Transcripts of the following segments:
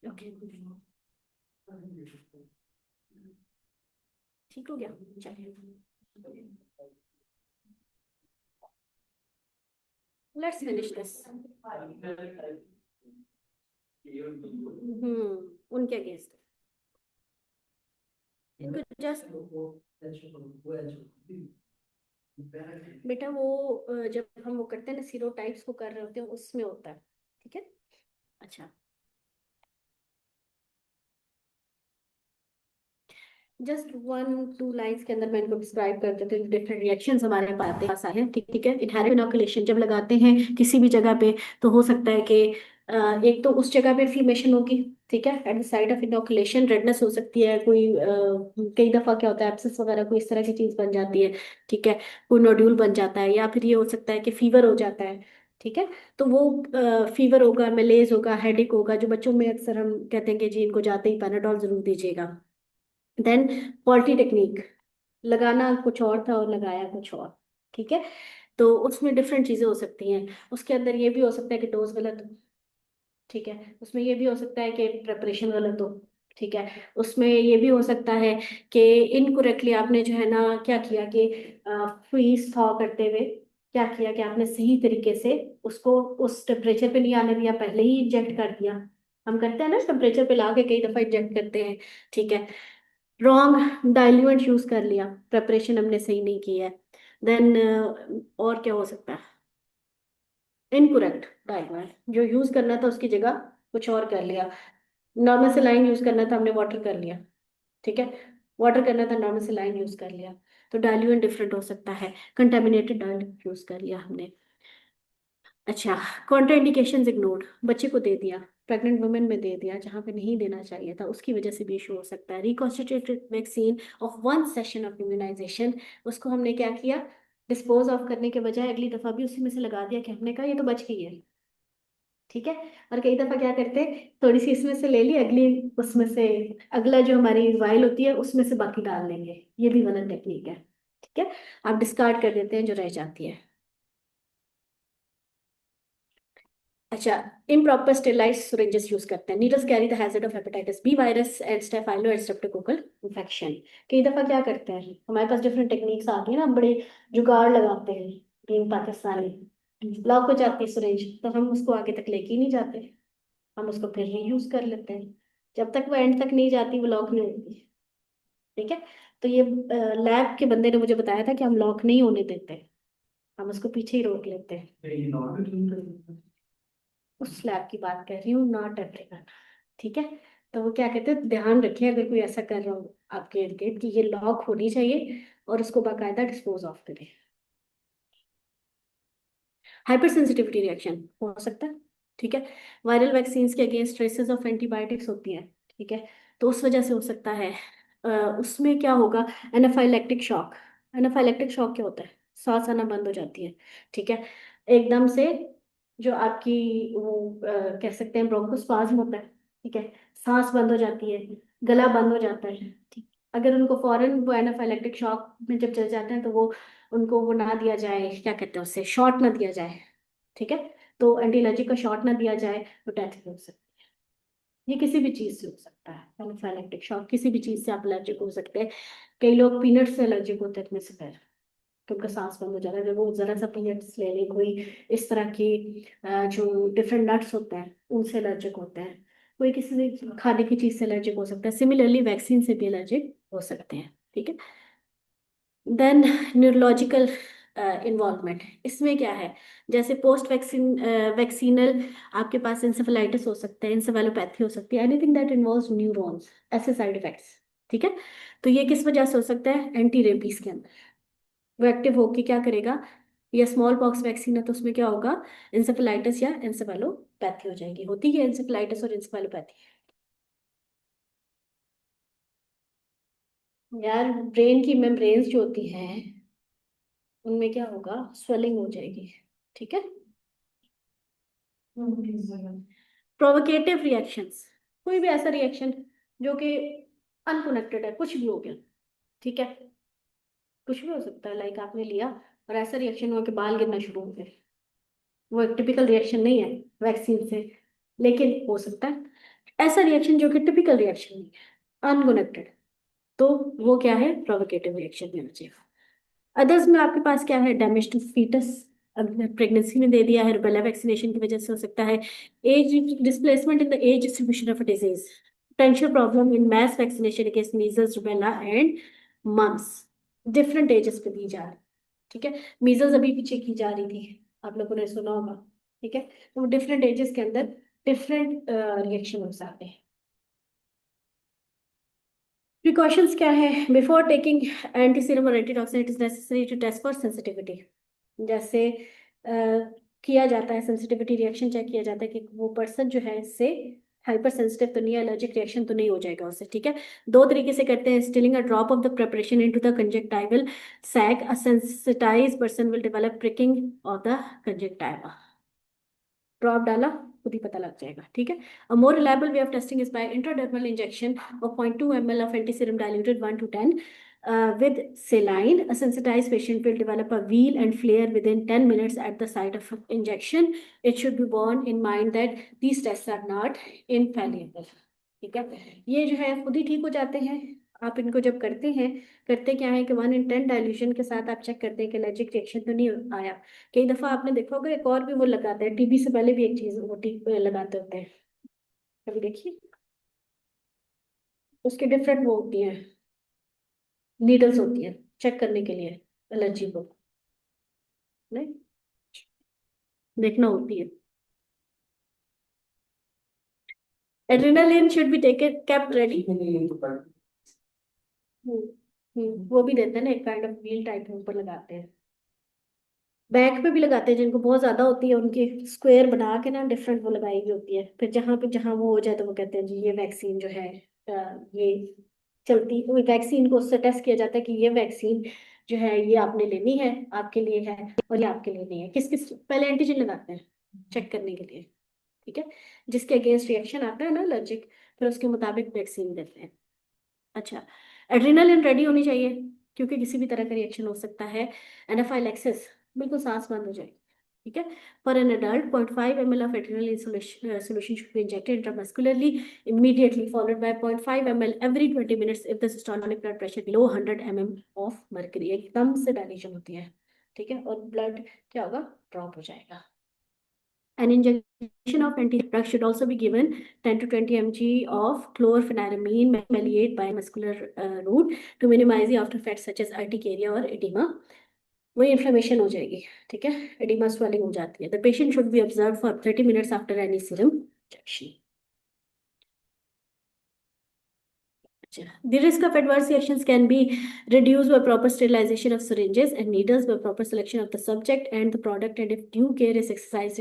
Okay, ठीक हो गया। चलिए, लेट्स फिनिश दिस। उनके अगेंस्ट इनको जस्ट, बेटा वो जब हम वो करते हैं ना, सीरो टाइप्स को कर रहे होते हैं, उसमें होता है। ठीक है। अच्छा, जस्ट 1-2 लाइंस के अंदर मैं इनको डिस्क्राइब कर देती हूँ। डिफरेंट रिएक्शंस हमारे पास आए हैं। ठीक ठीक है। इनहेरेंट इनोकुलेशन जब लगाते हैं किसी भी जगह पे, तो हो सकता है कि एक तो उस जगह पे इन्फ्लेमेशन होगी। ठीक है। At the side of inoculation redness हो सकती है, कोई कई दफा क्या होता है, एब्सेस वगैरह कोई इस तरह की चीज बन जाती है। ठीक है। कोई नोड्यूल बन जाता है, या फिर ये हो सकता है कि फीवर हो जाता है। ठीक है। तो वो फीवर होगा, मलेज होगा, हेडेक होगा, जो बच्चों में अक्सर हम कहते हैं कि जी इनको जाते ही पैनाडोल जरूर दीजिएगा। देन पॉल्टी टेक्निक, लगाना कुछ और था और लगाया कुछ और। ठीक है। तो उसमें डिफरेंट चीजें हो सकती हैं। उसके अंदर ये भी हो सकता है कि डोज गलत हो। ठीक है। उसमें ये भी हो सकता है कि प्रेपरेशन गलत हो। ठीक है। उसमें ये भी हो सकता है कि इनकरेक्टली आपने जो है ना क्या किया कि फ्रीज थॉ करते हुए क्या किया कि आपने सही तरीके से उसको उस टेम्परेचर पे नहीं आने दिया, पहले ही इंजेक्ट कर दिया। हम करते हैं ना, टेम्परेचर पे ला के कई दफा इंजेक्ट करते हैं। ठीक है। रॉन्ग डाइल्यूएंट यूज कर लिया, प्रेपरेशन हमने सही नहीं की है। देन और क्या हो सकता है, इनकरेक्ट डाइल्यूएंट, जो यूज करना था उसकी जगह कुछ और कर लिया। नॉर्मल सेलाइन यूज करना था, हमने वाटर कर लिया। ठीक है। वाटर करना था, नॉर्मल सेलाइन यूज कर लिया। तो डाइल्यूएंट डिफरेंट हो सकता है, कंटेमिनेटेड डाइल्यूएंट यूज कर लिया हमने। अच्छा, कॉन्ट्राइंडिकेशंस इग्नोर्ड, बच्चे को दे दिया, प्रेग्नेंट वुमेन में दे दिया जहां पे नहीं देना चाहिए था, उसकी वजह से भी इशू हो सकता है। Reconstituted vaccine of one session of immunisation, उसको हमने क्या किया, डिस्पोज ऑफ करने के बजाय अगली दफा भी उसी में से लगा दिया कि हमने कहा ये तो बच गई है। ठीक है। और कई दफा क्या करते हैं, थोड़ी सी इसमें से ले ली, अगली उसमें से, अगला जो हमारी वाइल होती है उसमें से बाकी डाल लेंगे। ये भी गलत टेक्निक है। ठीक है। आप डिस्कार्ड कर देते हैं जो रह जाती है। अच्छा, इम्प्रॉपर स्टेरिलाइज syringes यूज करते हैं। Needles carry the hazard of hepatitis B virus and staphylo and streptococcal infection. कई दफा क्या करते हैं, हमारे पास डिफरेंट टेक्निक्स आ गई है ना, हम बड़े जुगाड़ लगाते हैं। बीइंग पाकिस्तानी, ब्लॉक हो जाती है सिरिंज, तो हम उसको आगे तक लेके ही नहीं जाते, हम उसको फिर रीयूज कर लेते हैं। जब तक वो एंड तक नहीं जाती वो लॉक नहीं होती। ठीक है। तो ये लैब के बंदे ने मुझे बताया था कि हम लॉक नहीं होने देते, हम उसको पीछे ही रोक लेते हैं। उस लैब की बात कर रही हूँ, नॉट एवरीवन। ठीक है। तो वो क्या कहते हैं, ध्यान रखें अगर कोई ऐसा कर रहा हो आपके इर्द गिर्द कि ये लॉक होनी चाहिए, और उसको बाकायदा डिस्पोज ऑफ करें। हाइपर सेंसिटिविटी रिएक्शन हो सकता है। ठीक है। वायरल वैक्सीन के अगेंस्ट ट्रेसेस ऑफ एंटीबायोटिक्स होती हैं। ठीक है। तो उस वजह से हो सकता है। उसमें क्या होगा, एनाफाइलेक्टिक शॉक। एनाफाइलेक्टिक शॉक क्या होता है, सांस आना बंद हो जाती है। ठीक है। एकदम से जो आपकी वो कह सकते हैं ब्रोंकोस्पाज्म होता है। ठीक है। सांस बंद हो जाती है, गला बंद हो जाता है। ठीक। अगर उनको फौरन वो एनाफाइलेक्टिक शॉक में जब चले जाते हैं, तो वो उनको वो ना दिया जाए, क्या कहते हैं उससे, शॉट ना दिया जाए। ठीक है। तो एंटी एलर्जी का शॉट ना दिया जाए तो डेथ भी हो सकती है। ये किसी भी चीज से हो सकता है, एनाफाइलेक्टिक शॉक किसी भी चीज से आप एलर्जिक हो सकते हैं। कई लोग पीनट से एलर्जिक होते हैं, इतने से पैर कि उनका सांस बंद हो जाता है जब वो जरा सा पीनट्स ले ले, कोई इस तरह की जो डिफरेंट नट्स होते हैं उनसे एलर्जिक होते हैं। कोई किसी खाने की चीज से एलर्जिक हो सकता है, सिमिलरली वैक्सीन से भी एलर्जिक हो सकते हैं। ठीक है। देन न्यूरोलॉजिकल इन्वॉल्वमेंट, इसमें क्या है, जैसे पोस्ट वैक्सीन वैक्सीनल आपके पास इंसेफेलाइटिस हो सकता है, इंसेफेलोपैथी हो सकती है, एनीथिंग दैट इन्वॉल्व्स न्यूरॉन्स, ऐसे साइड इफेक्ट्स। ठीक है। तो ये किस वजह से हो सकता है, एंटी रेबीज के अंदर। वो एक्टिव होके क्या करेगा, या स्मॉल पॉक्स वैक्सीन है तो उसमें क्या होगा, इंसेफेलाइटिस या इंसेफेलोपैथी हो जाएगी। होती है इंसेफेलाइटिस और इंसेफेलोपैथी। यार ब्रेन की मेम्ब्रेन्स जो होती हैं उनमें क्या होगा, स्वेलिंग हो जाएगी। ठीक है। प्रोवोकेटिव रिएक्शंस, कोई भी ऐसा रिएक्शन जो कि अनकनेक्टेड है, कुछ भी हो गया, ठीक है, कुछ भी हो सकता है, लाइक आपने लिया और ऐसा रिएक्शन हुआ कि बाल गिरना शुरू हो गए, वो एक टिपिकल रिएक्शन नहीं है वैक्सीन से, लेकिन हो सकता है ऐसा रिएक्शन जो कि टिपिकल रिएक्शन नहीं है, अनकनेक्टेड, तो वो क्या है, प्रोवोकेटिव रिएक्शन में चाहिए। अदर्स में आपके पास क्या है, डैमेज टू फीटस, अब प्रेगनेंसी में दे दिया है, रुबेला वैक्सीनेशन की वजह से हो सकता है। Age displacement in the age distribution of a disease, potential problem in mass vaccination against measles, rubella and mumps, different ages पे दी जा रही है। ठीक है, मीजल्स अभी पीछे की जा रही थी, आप लोगों ने सुना होगा। ठीक है, तो डिफरेंट एजेस के अंदर डिफरेंट रिएक्शन हो सकते हैं। प्रिकॉशंस क्या है, बिफोर टेकिंग एंटी सीरम और antitoxin it is necessary to test for sensitivity. जैसे किया जाता है सेंसिटिविटी रिएक्शन, चेक किया जाता है कि वो पर्सन जो है इससे हाइपर सेंसिटिव तो नहीं है, एलर्जिक रिएक्शन तो नहीं हो जाएगा उससे। ठीक है, दो तरीके से करते हैं, instilling a drop of the preparation into the conjunctival sac, a sensitised person will develop pricking of the conjunctiva. Drop डाला, खुद ही पता लग जाएगा। ठीक है, a more reliable way of testing is by intradermal injection of 0.2 ml of antiserum diluted 1 to 10 with saline. A sensitized patient will develop a wheal and flare within 10 minutes at the site of injection. It should be borne in mind that these tests are not infallible. ठीक है, ये जो है खुद ही ठीक हो जाते हैं। आप इनको जब करते हैं, करते क्या है कि 1 in 10 डाइल्यूशन के साथ आप चेक करते हैं कि एलर्जिक रिएक्शन तो नहीं आया। कई दफा आपने देखा होगा एक और भी वो लगाते हैं, टीबी से पहले भी एक चीज वो लगाते होते हैं, कभी देखिए, उसकी डिफरेंट वो होती है, नीडल्स होती है चेक करने के लिए एलर्जी को, नहीं देखना होती है। Adrenaline should be taken kept ready. वो भी देते हैं ना, एक काइंड ऑफ व्हील टाइप ऊपर लगाते हैं, बैक पे भी लगाते हैं, जिनको बहुत ज्यादा होती है उनकी स्क्वायर बना के ना डिफरेंट वो लगाई हुई होती है, फिर जहाँ पे जहाँ वो हो जाए तो वो कहते हैं जी ये वैक्सीन जो है ये चलती, वैक्सीन को उससे टेस्ट किया जाता है कि ये वैक्सीन जो है ये आपने लेनी है, आपके लिए है और ये आपके लिए नहीं है। किस किस पहले एंटीजन लगाते हैं चेक करने के लिए। ठीक है, जिसके अगेंस्ट रिएक्शन आता है ना एलर्जिक, फिर उसके मुताबिक वैक्सीन देते हैं। अच्छा, एड्रेनालिन रेडी होनी चाहिए क्योंकि किसी भी तरह का रिएक्शन हो सकता है। एनाफाइलैक्सिस, बिल्कुल सांस बंद हो जाएगी। ठीक है, for an adult 0.5 ml of adrenaline solution should be injected intramuscularly immediately, followed by 0.5 ml every 20 minutes if the systolic blood pressure below 100 mm of mercury। एकदम से डायलेशन होती है, ठीक है, और ब्लड क्या होगा, ड्रॉप हो जाएगा। An injection of anti-drug should also be given 10 to 20 mg of chlorpheniramine maleate by muscular route to minimize the after effects such as urticaria or edema। वही इन्फ्लेमेशन हो जाएगी। ठीक है, एडिमा स्वेलिंग हो जाती है। The patient should be observe for 30 minutes after any serum injection. The risk of adverse reactions can be reduced by proper sterilization of syringes and needles, by proper selection of the subject and the product, and if due care is exercised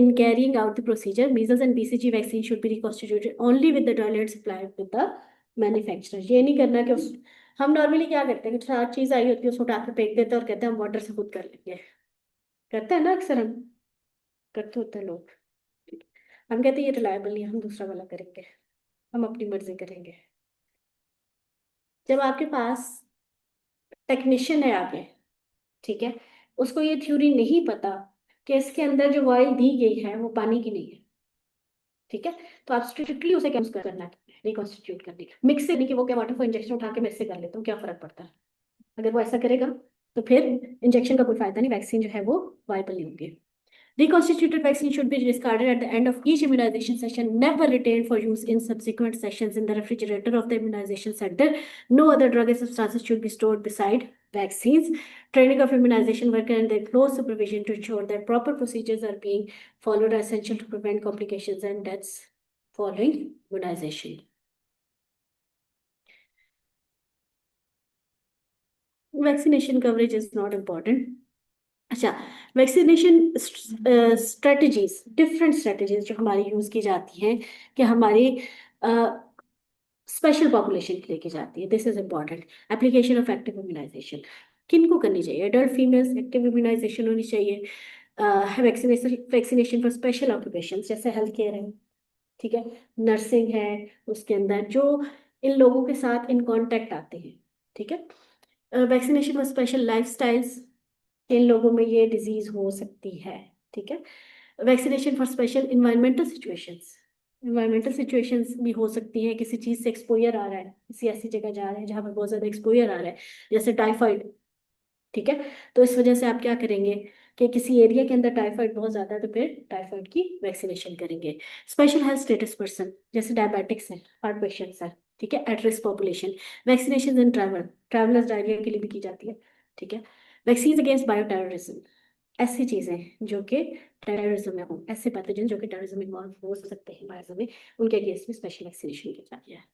in carrying out the procedure. Measles and BCG vaccine should be reconstituted only with the diluent supplied with the manufacturer। ये नहीं करना कि हम normally क्या करते हैं कि सारी चीज आई होती है उसको उठा के फेंक देते हैं और कहते हैं हम वाटर से खुद कर लेंगे, करते हैं ना अक्सर, हम करते होते हैं लोग। हम कहते हैं ये रिलायबल नहीं है, हम दूसरा वाला करेंगे, हम अपनी मर्जी करेंगे। जब आपके पास टेक्नीशियन है आगे, ठीक है, उसको ये थ्योरी नहीं पता कि इसके अंदर जो ऑयल दी गई है वो पानी की नहीं है, ठीक है, तो आप स्ट्रिक्टली उसे क्या करना है, रिकॉन्स्टिट्यूट करनी है। मिक्स से नहीं कि वो क्या वाटर को इंजेक्शन उठा के मैं इससे कर लेता हूँ, क्या फर्क पड़ता है। अगर वो ऐसा करेगा तो फिर इंजेक्शन का कोई फायदा नहीं, वैक्सीन जो है वो वायबल नहीं होगी। Reconstituted vaccine should be discarded at the end of each immunization session, never retained for use in subsequent sessions in the refrigerator of the immunization center. No other drug or substances should be stored beside vaccines. Training of immunization worker and their close supervision to ensure that proper procedures are being followed are essential to prevent complications and deaths following immunization. Vaccination coverage is not important. अच्छा, vaccination strategies, different strategies जो हमारी use की जाती हैं कि हमारी special population के लेके जाती है, this is important. Application of active immunisation किन को करनी चाहिए? एडल्ट फीमेल्स एक्टिव इम्यूनाइजेशन होनी चाहिए। Vaccination vaccination for special occupation जैसे हेल्थ केयर है, ठीक है, नर्सिंग है, उसके अंदर जो इन लोगों के साथ इन कांटेक्ट आते हैं, ठीक है। Vaccination for special lifestyles, इन लोगों में ये डिजीज हो सकती है, ठीक है। Vaccination for special environmental situations, environmental situations भी हो सकती हैं, किसी चीज से एक्सपोजर आ रहा है, किसी ऐसी जगह जा रहे हैं जहाँ पर बहुत ज्यादा एक्सपोजर आ रहा है, जैसे टाइफाइड, ठीक है। तो इस वजह से आप क्या करेंगे कि किसी एरिया के अंदर टाइफाइड बहुत ज्यादा है तो फिर टाइफाइड की वैक्सीनेशन करेंगे। स्पेशल हेल्थ स्टेटस पर्सन जैसे डायबिटिक्स है, हार्ट पेशेंट्स है, ठीक है, at risk population. Vaccination in travel, travellers diarrhoea के लिए भी की जाती है, ठीक है। वैक्सीन अगेंस्ट बायो टेररिज्म, ऐसी चीजें जो कि टेररिज्म में हो, ऐसे पैथोजन जो कि टेररिज्म में इन्वॉल्व हो सकते हैं बायो में, उनके अगेंस्ट में स्पेशल वैक्सीनेशन की जाती है।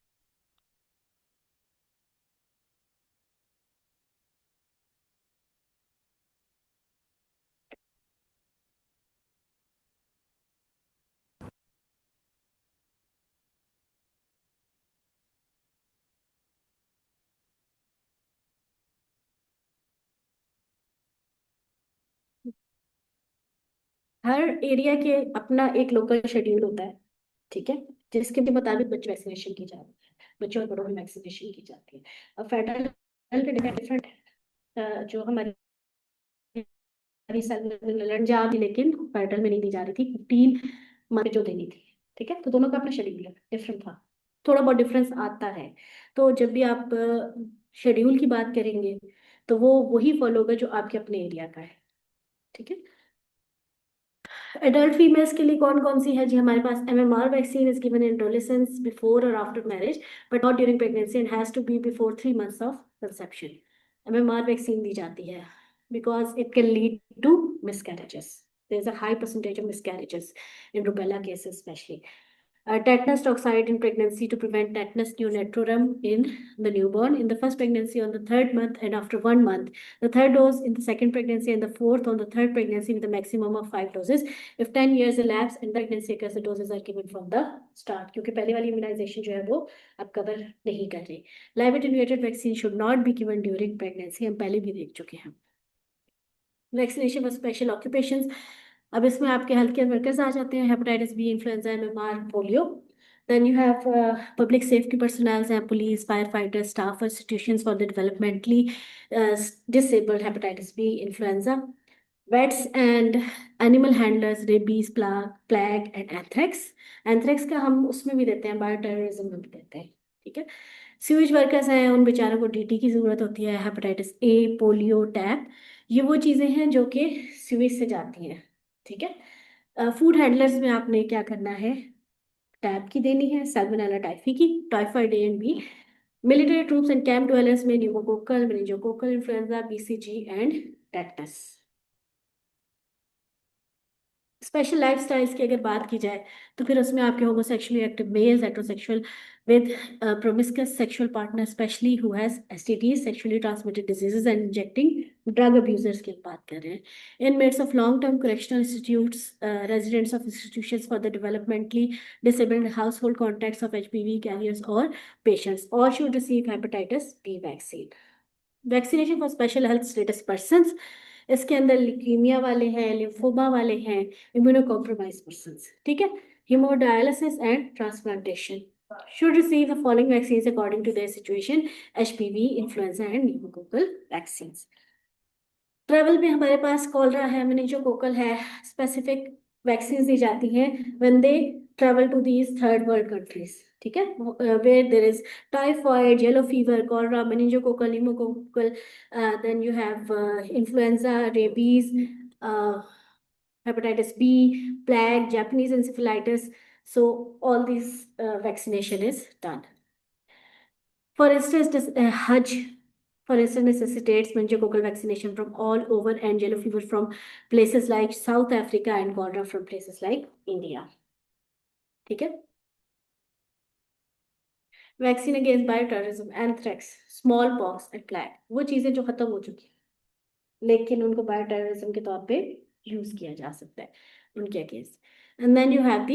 हर एरिया के अपना एक लोकल शेड्यूल होता है, ठीक है, जिसके भी मुताबिक बच्चे वैक्सीनेशन की जाती है, बच्चों और बड़ों में वैक्सीनेशन की जाती है। अब फेडरल लेवल पे डिफरेंट, जो हमारी पंजाब थी लेकिन फेडरल में नहीं दी जा रही थी, 15 मंथ जो देनी थी, ठीक है। तो दोनों का अपना शेड्यूल है, डिफरेंट था, थोड़ा बहुत डिफरेंस आता है। तो जब भी आप शेड्यूल की बात करेंगे तो वो वही फॉलो होगा जो आपके अपने एरिया का है, ठीक है। एडल्ट फीमेल्स के लिए कौन कौन सी है जी? हमारे पास MMR vaccine is given in adolescence before और after marriage but not during pregnancy and has to be before 3 months of conception. MMR vaccine दी जाती है because it can lead to miscarriages, there is a high percentage of miscarriages in rubella cases specially. Tetanus toxoid in pregnancy to prevent tetanus neonatrorum in the newborn in the first pregnancy on the third month and after 1 month. The third dose in the second pregnancy and the fourth on the third pregnancy with a maximum of 5 doses. If 10 years elapse and the pregnancy occurs, the doses are given from the start. क्योंकि पहले वाली immunization जो है वो अब cover नहीं कर रही। Live attenuated vaccine should not be given during pregnancy, हम पहले भी देख चुके हैं। वैक्सीनेशन फॉर स्पेशल ऑक्यूपेशंस, अब इसमें आपके हेल्थ केयर वर्कर्स आ जाते हैं, hepatitis B, influenza, MMR, polio. Then you have public safety personnels हैं, police, fire fighter, staff, institutions for the developmentally disabled, hepatitis B, influenza. Vets and animal handlers, rabies, plague and anthrax. Anthrax का हम उसमें भी देते हैं, bio terrorism में भी देते हैं, ठीक है। सीवेज वर्कर्स हैं, उन बेचारों को DT की जरूरत होती है, हेपेटाइटिस A, पोलियो, टैप, ये वो चीजें हैं जो कि सीवेज से जाती हैं, ठीक है। फूड हैंडलर्स में आपने क्या करना है? टैप की देनी है, सैल्मोनेला टाइफी की, typhoid A and B। Military troops and camp dwellers में pneumococcal, meningococcal influenza, BCG and tetanus. Special lifestyles की अगर बात की जाए तो फिर उसमें आपके homosexually active males, heterosexual with promiscuous sexual partner specially who has STDs, sexually transmitted diseases and injecting drug abusers की बात कर रहे हैं। Inmates of long term correctional institutes, residents of institutions for the developmentally disabled, house hold contacts of HPV carriers और patients और should receive hepatitis B vaccine. Vaccination for special health status person, इसके अंदर leukaemia वाले हैं, lymphoma वाले हैं, immuno compromise person, ठीक है। Haemodialysis and transplantation should receive the following vaccines according to their situation: HPV, influenza and pneumococcal vaccines। Travel में हमारे पास कॉलरा है, मेनिंजोकोकल है, स्पेसिफिक वैक्सीन दी जाती हैं when they travel to these third world countries, ठीक है, where there is typhoid, yellow fever, cholera, meningococcal, pneumococcal, then you have influenza, rabies, hepatitis B, plague, Japanese encephalitis. So all these vaccination is done. For instance, Hajj, for instance, necessitates meningococcal vaccination from all over and yellow fever from places like South Africa and cholera from places like India. ठीक है। Vaccine against bio terrorism, anthrax, small pox and plague, वो चीजें जो खत्म हो चुकी हैं लेकिन उनको बायो टेररिज्म के तौर पे यूज किया जा सकता है उनके against. And then you have the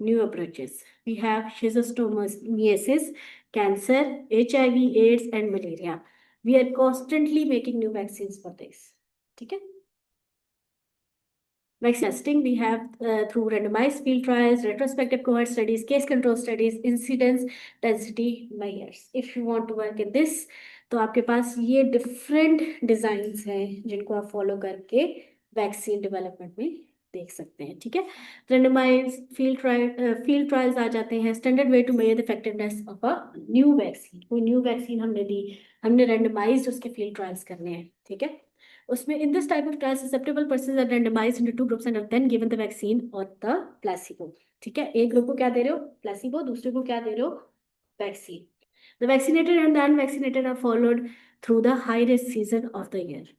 new approaches. We have schistosomiasis, cancer, HIV, AIDS and malaria. We are constantly making new vaccine for this. ठीक है. Vaccine testing, we have through randomized field trials, retrospective cohort studies, case control studies, incidence density measures. If you want to work in this, तो आपके पास ये different designs हैं जिनको आप follow करके vaccine development में देख सकते हैं. ठीक है. रेंडमाइज फील्ड ट्रायल्स आ जाते हैं. Standard way to measure the effectiveness of a new vaccine. कोई न्यू वैक्सीन हमने दी, हमने रेंडमाइज उसके फील्ड ट्रायल्स करने हैं. ठीक है. उसमें in this type of trial susceptible persons are randomized into two groups and are then given the vaccine और द प्लेसिबो. ठीक है. एक ग्रुप को क्या दे रहे हो? प्लेसिबो. दूसरे को क्या दे रहे हो? Vaccine. The vaccinated and the unvaccinated are followed through the high risk season of the year.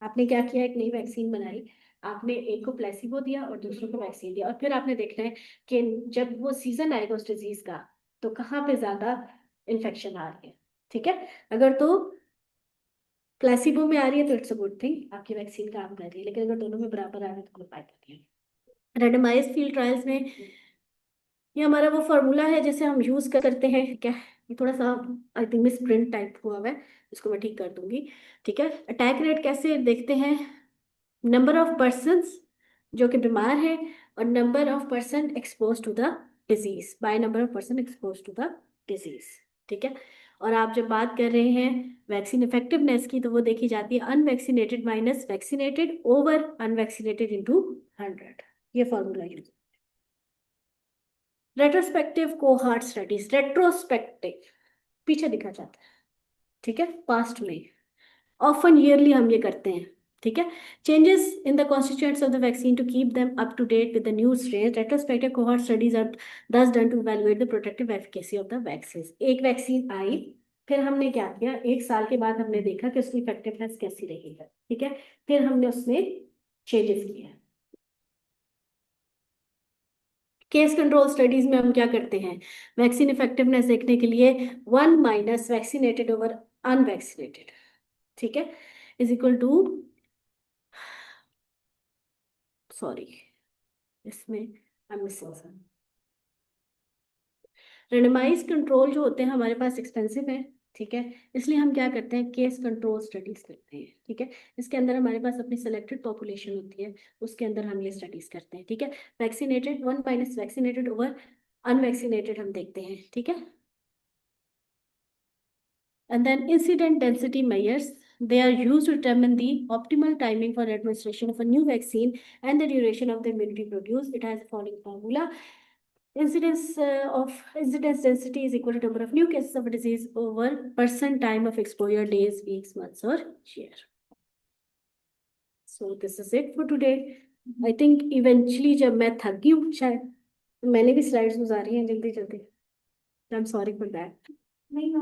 आपने क्या किया? एक नई वैक्सीन बनाई, आपने एक को प्लेसिबो दिया और दूसरे को वैक्सीन दिया, और फिर आपने देखना है कि जब वो सीजन आएगा उस डिजीज का तो कहाँ पे ज्यादा इन्फेक्शन आ रही है. ठीक है. अगर तो प्लेसिबो में आ रही है तो इट्स अ गुड थिंग, आपकी वैक्सीन काम कर रही है. लेकिन अगर दोनों में बराबर आ रहा है तो कोई फायदा नहीं है. रेंडमाइज फील्ड ट्रायल्स में ये हमारा वो फॉर्मूला है जैसे हम यूज करते हैं. क्या ये थोड़ा सा I think miss print type हुआ हुआ है, इसको मैं ठीक कर दूंगी. ठीक है. अटैक रेट कैसे देखते हैं? नंबर ऑफ पर्सन्स जो कि बीमार है और number of person expose to the disease, by number of person expose to the disease. ठीक है. और आप जब बात कर रहे हैं वैक्सीन इफेक्टिवनेस की तो वो देखी जाती है unvaccinated minus vaccinated over unvaccinated into 100. ये formula use. Retrospective cohort studies. Retrospective पीछे दिखा जाता है. ठीक है. पास्ट में ऑफन ईयरली हम ये करते हैं. ठीक है. Changes in the constituents of the vaccine to keep them up to date with the new strain. Retrospective cohort studies are thus done to evaluate the protective efficacy of the vaccine. एक vaccine आई, फिर हमने क्या किया? एक साल के बाद हमने देखा कि उसकी इफेक्टिवनेस कैसी रही है. ठीक है. फिर हमने उसमें चेंजेस किए. केस कंट्रोल स्टडीज में हम क्या करते हैं? वैक्सीन इफेक्टिवनेस देखने के लिए one minus vaccinated over unvaccinated. ठीक है. इज इक्वल टू, सॉरी इसमें I am missing some. Randomize control जो होते हैं हमारे पास एक्सपेंसिव है. ठीक है. इसलिए हम क्या करते हैं? केस कंट्रोल स्टडीज करते हैं. ठीक है. इसके अंदर हमारे पास अपनी सेलेक्टेड पॉपुलेशन होती है, उसके अंदर हम ये स्टडीज करते हैं. ठीक है. Vaccinated one minus vaccinated over unvaccinated हम देखते हैं. ठीक है. And then incident density measures, they are used to determine the optimal timing for administration of a new vaccine and the duration of the immunity produced. It has the following formula. Incidence density is equal to number of new cases of a disease over percent time of exposure, days, weeks, months, or year. So this is it for today. I think eventually जब मैं थक गई हूँ शायद, मैंने भी slides गुजारी हैं जल्दी जल्दी. I'm sorry for that. नहीं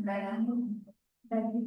नहीं